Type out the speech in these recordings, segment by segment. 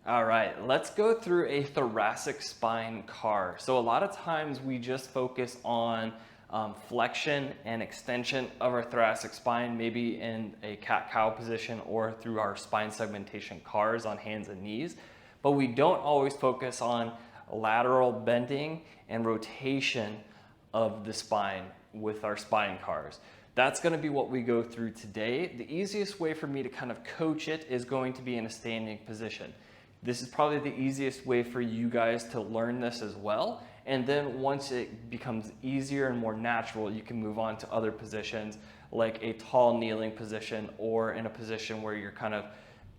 All right, let's go through a thoracic spine car. So a lot of times we just focus on flexion and extension of our thoracic spine, maybe in a cat-cow position or through our spine segmentation cars on hands and knees. But we don't always focus on lateral bending and rotation of the spine with our spine cars. That's going to be what we go through today. The easiest way for me to kind of coach it is going to be in a standing position. This is probably the easiest way for you guys to learn this as well. And then once it becomes easier and more natural, you can move on to other positions like a tall kneeling position or in a position where you're kind of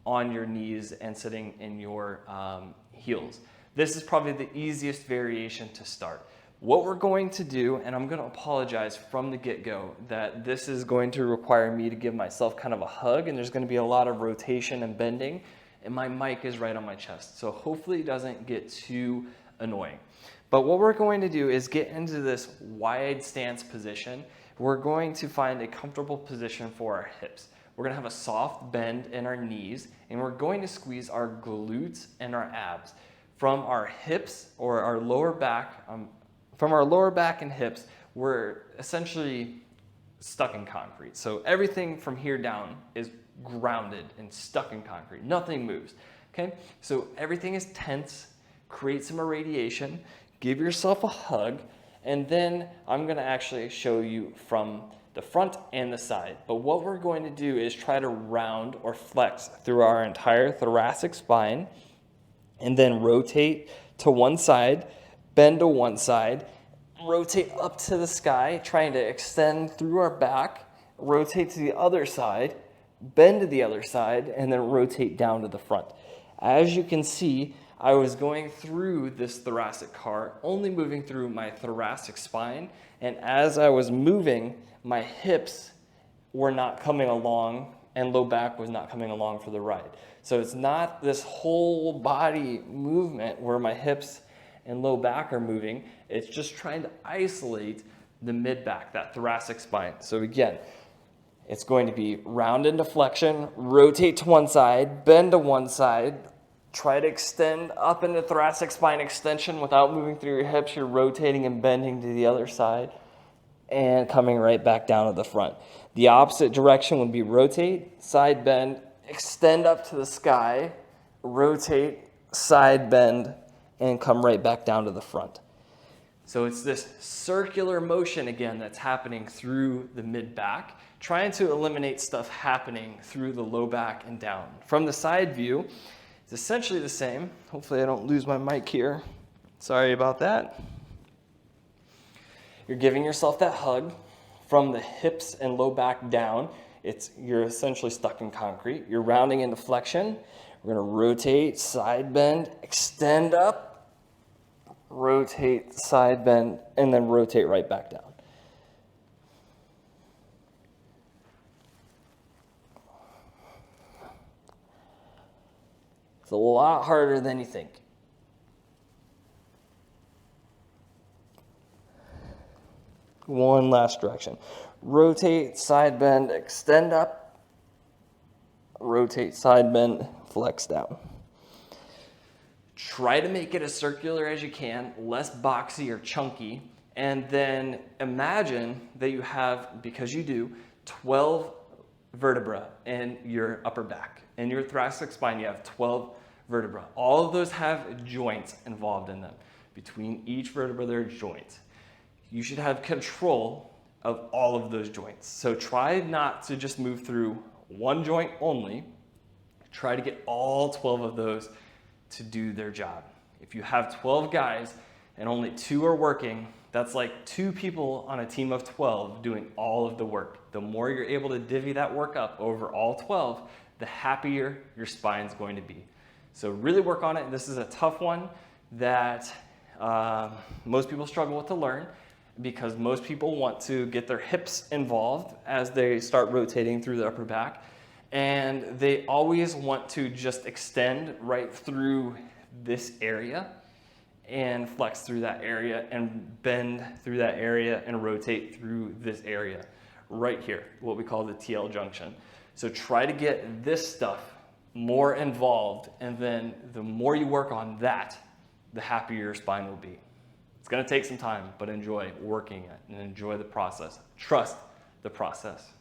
on your knees and sitting in your heels. This is probably the easiest variation to start. What we're going to do, and I'm going to apologize from the get-go that this is going to require me to give myself kind of a hug, and there's going to be a lot of rotation and bending, and my mic is right on my chest. So hopefully it doesn't get too annoying. But what we're going to do is get into this wide stance position. We're going to find a comfortable position for our hips. We're going to have a soft bend in our knees, and we're going to squeeze our glutes and our abs. From our hips or our lower back, from our lower back and hips, we're essentially stuck in concrete. So everything from here down is grounded and stuck in concrete. Nothing moves. Okay? So everything is tense. Create some irradiation. Give yourself a hug. And then I'm going to actually show you from the front and the side. But what we're going to do is try to round or flex through our entire thoracic spine and then rotate to one side, bend to one side, rotate up to the sky, trying to extend through our back, rotate to the other side, bend to the other side, and then rotate down to the front. As you can see, I was going through this thoracic car, only moving through my thoracic spine, and as I was moving, my hips were not coming along and low back was not coming along for the ride. So it's not this whole body movement where my hips and low back are moving. It's just trying to isolate the mid back, that thoracic spine. So again, it's going to be round into flexion, rotate to one side, bend to one side, try to extend up into thoracic spine extension without moving through your hips. You're rotating and bending to the other side and coming right back down to the front. The opposite direction would be rotate, side bend, extend up to the sky, rotate, side bend, and come right back down to the front. So it's this circular motion again that's happening through the mid back, trying to eliminate stuff happening through the low back and down. From the side view, it's essentially the same. Hopefully I don't lose my mic here. Sorry about that. You're giving yourself that hug from the hips and low back down. You're essentially stuck in concrete. You're rounding into flexion. We're going to rotate, side bend, extend up, rotate, side bend, and then rotate right back down. It's a lot harder than you think. One last direction. Rotate, side bend, extend up, rotate, side bend, flex down. Try to make it as circular as you can, less boxy or chunky, and then imagine that you have, because you do, 12 vertebrae in your upper back. In your thoracic spine, you have 12 vertebrae. All of those have joints involved in them. Between each vertebra, there are joints. You should have control of all of those joints. So try not to just move through one joint only. Try to get all 12 of those to do their job. If you have 12 guys and only 2 are working, that's like 2 people on a team of 12 doing all of the work. The more you're able to divvy that work up over all 12, the happier your spine's going to be. So really work on it. This is a tough one that most people struggle with to learn, because most people want to get their hips involved as they start rotating through the upper back. And they always want to just extend right through this area and flex through that area and bend through that area and rotate through this area right here, what we call the TL junction. So try to get this stuff more involved, and then the more you work on that, the happier your spine will be. It's going to take some time, but enjoy working it and enjoy the process. Trust the process.